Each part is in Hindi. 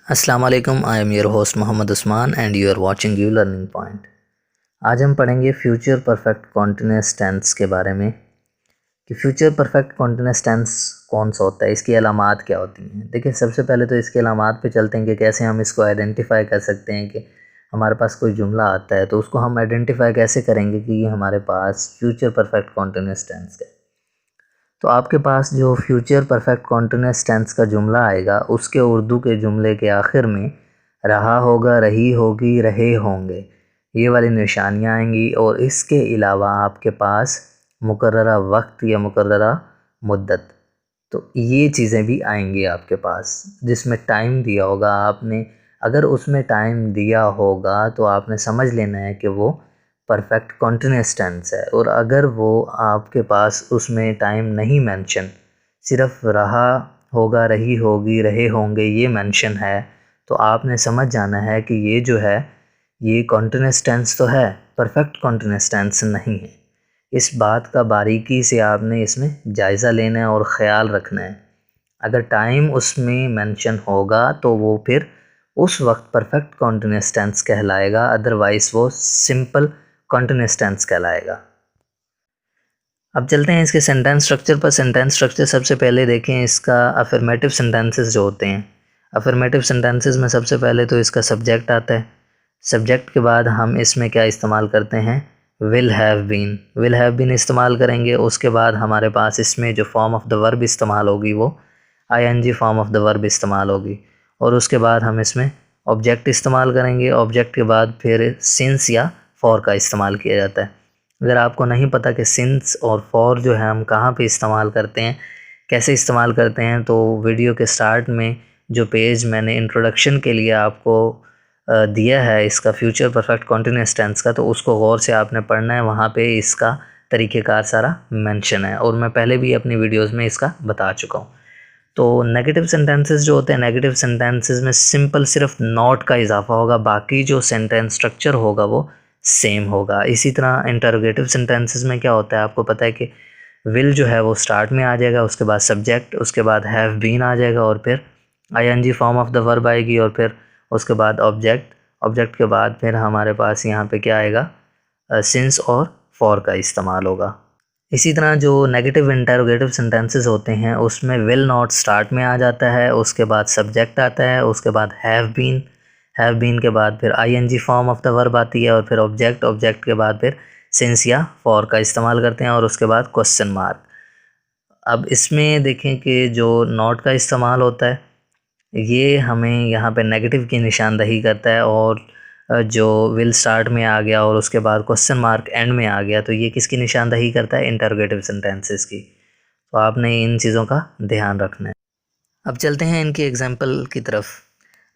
अस्सलाम वालेकुम, I am your host Mohammad Usman and you are watching you learning point. आज हम पढ़ेंगे फ्यूचर परफेक्ट कॉन्टिन्यूअस टेंस के बारे में कि फ्यूचर परफेक्ट कॉन्टिन्यूअस टेंस कौन सा होता है, इसकी अलामात क्या होती हैं। देखिए, सबसे पहले तो इसकी अलामात पे चलते हैं कि कैसे हम इसको आइडेंटिफाई कर सकते हैं कि हमारे पास कोई जुमला आता है तो उसको हम आइडेंटिफाई कैसे करेंगे कि ये हमारे पास फ्यूचर परफेक्ट कॉन्टिन्यूअस टेंस है। तो आपके पास जो फ्यूचर परफेक्ट कॉन्टिन्यूअस टेंस का जुमला आएगा उसके उर्दू के जुमले के आखिर में रहा होगा, रही होगी, रहे होंगे, ये वाली निशानियाँ आएंगी। और इसके अलावा आपके पास मुकर्ररा वक्त या मुकर्ररा मुद्दत, तो ये चीज़ें भी आएंगी आपके पास, जिसमें टाइम दिया होगा आपने। अगर उसमें टाइम दिया होगा तो आपने समझ लेना है कि वो परफेक्ट कॉन्टिन्यूअस टेंस है। और अगर वो आपके पास उसमें टाइम नहीं मेंशन, सिर्फ रहा होगा, रही होगी, रहे होंगे ये मेंशन है, तो आपने समझ जाना है कि ये जो है ये कॉन्टिन्यूअस टेंस तो है, परफेक्ट कॉन्टिन्यूअस टेंस नहीं है। इस बात का बारीकी से आपने इसमें जायज़ा लेना है और ख़याल रखना है। अगर टाइम उसमें मेंशन होगा तो वो फिर उस वक्त परफेक्ट कॉन्टिन्यूअस टेंस कहलाएगा, अदरवाइज़ वो सिंपल कॉन्टिन्यूअस टेंस कहलाएगा। अब चलते हैं इसके सेंटेंस स्ट्रक्चर पर। सेंटेंस स्ट्रक्चर सबसे पहले देखें इसका अफर्मेटिव सेंटेंसेस जो होते हैं। अफर्मेटिव सेंटेंसेस में सबसे पहले तो इसका सब्जेक्ट आता है। सब्जेक्ट के बाद हम इसमें क्या इस्तेमाल करते हैं, will have been. Will have been इस्तेमाल करेंगे। उसके बाद हमारे पास इसमें जो फॉर्म ऑफ द वर्ब इस्तेमाल होगी वो ING form of the verb इस्तेमाल होगी। और उसके बाद हम इसमें ऑब्जेक्ट इस्तेमाल करेंगे। ऑब्जेक्ट के बाद फिर सिंस या फॉर का इस्तेमाल किया जाता है। अगर आपको नहीं पता कि सिंस और फॉर जो है हम कहाँ पे इस्तेमाल करते हैं, कैसे इस्तेमाल करते हैं, तो वीडियो के स्टार्ट में जो पेज मैंने इंट्रोडक्शन के लिए आपको दिया है इसका फ्यूचर परफेक्ट कॉन्टिन्यूअस टेंस का, तो उसको गौर से आपने पढ़ना है। वहाँ पे इसका तरीक़ेकार सारा मेंशन है और मैं पहले भी अपनी वीडियोज़ में इसका बता चुका हूँ। तो नेगेटिव सेंटेंसेस जो होते हैं, नेगेटिव सेंटेंसेस में सिंपल सिर्फ नॉट का इजाफा होगा, बाकी जो सेंटेंस स्ट्रक्चर होगा वो सेम होगा। इसी तरह इंटरोगेटिव सेंटेंसेस में क्या होता है, आपको पता है कि विल जो है वो स्टार्ट में आ जाएगा, उसके बाद सब्जेक्ट, उसके बाद हैव बीन आ जाएगा और फिर ING form of the verb आएगी और फिर उसके बाद ऑब्जेक्ट, ऑब्जेक्ट के बाद फिर हमारे पास यहाँ पे क्या आएगा, सिंस और फॉर का इस्तेमाल होगा। इसी तरह जो नेगेटिव इंटरोगेटिव सेंटेंसेस होते हैं उसमें विल नॉट स्टार्ट में आ जाता है, उसके बाद सब्जेक्ट आता है, उसके बाद हैव बीन के बाद फिर ING form of the verb आती है और फिर ऑब्जेक्ट, ऑब्जेक्ट के बाद फिर सिंस या फॉर का इस्तेमाल करते हैं और उसके बाद क्वेश्चन मार्क। अब इसमें देखें कि जो नॉट का इस्तेमाल होता है ये हमें यहाँ पे नेगेटिव की निशानदही करता है, और जो विल स्टार्ट में आ गया और उसके बाद क्वेश्चन मार्क एंड में आ गया तो ये किसकी निशानदही करता है, इंटरोगेटिव सेंटेंसेस की। तो आपने इन चीज़ों का ध्यान रखना है। अब चलते हैं इनकी एग्जांपल की तरफ।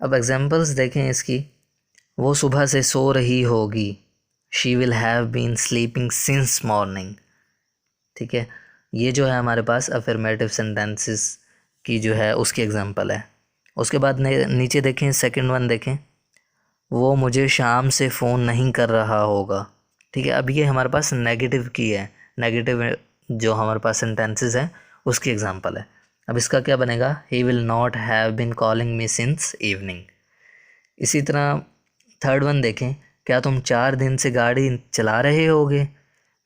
अब एग्जांपल्स देखें इसकी। वो सुबह से सो रही होगी, she will have been sleeping since morning. ठीक है, ये जो है हमारे पास अफर्मेटिव सेंटेंसेस की जो है उसकी एग्जांपल है। उसके बाद नीचे देखें, सेकंड वन देखें, वो मुझे शाम से फ़ोन नहीं कर रहा होगा। ठीक है, अब ये हमारे पास नेगेटिव की है, नेगेटिव जो हमारे पास सेंटेंसेस हैं उसकी एग्जांपल है। अब इसका क्या बनेगा, he will not have been calling me since evening. इसी तरह थर्ड वन देखें, क्या तुम 4 दिन से गाड़ी चला रहे होगे,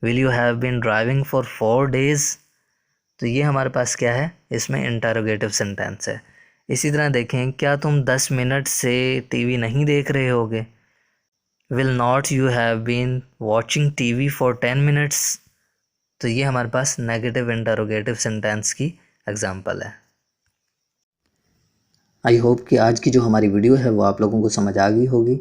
will you have been driving for 4 days। तो ये हमारे पास क्या है, इसमें इंटरोगेटिव सेंटेंस है। इसी तरह देखें, क्या तुम 10 मिनट से टीवी नहीं देख रहे होगे, will not you have been watching TV for 10 minutes। तो ये हमारे पास नेगेटिव इंटरोगेटिव सेंटेंस की एग्जांपल है। आई होप कि आज की जो हमारी वीडियो है वो आप लोगों को समझ आ गई होगी।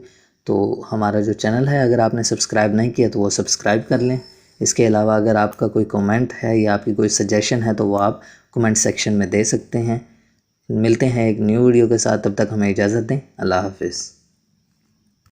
तो हमारा जो चैनल है अगर आपने सब्सक्राइब नहीं किया तो वो सब्सक्राइब कर लें। इसके अलावा अगर आपका कोई कमेंट है या आपकी कोई सजेशन है तो वो आप कमेंट सेक्शन में दे सकते हैं। मिलते हैं एक न्यू वीडियो के साथ, तब तक हमें इजाज़त दें। अल्लाह हाफिज़।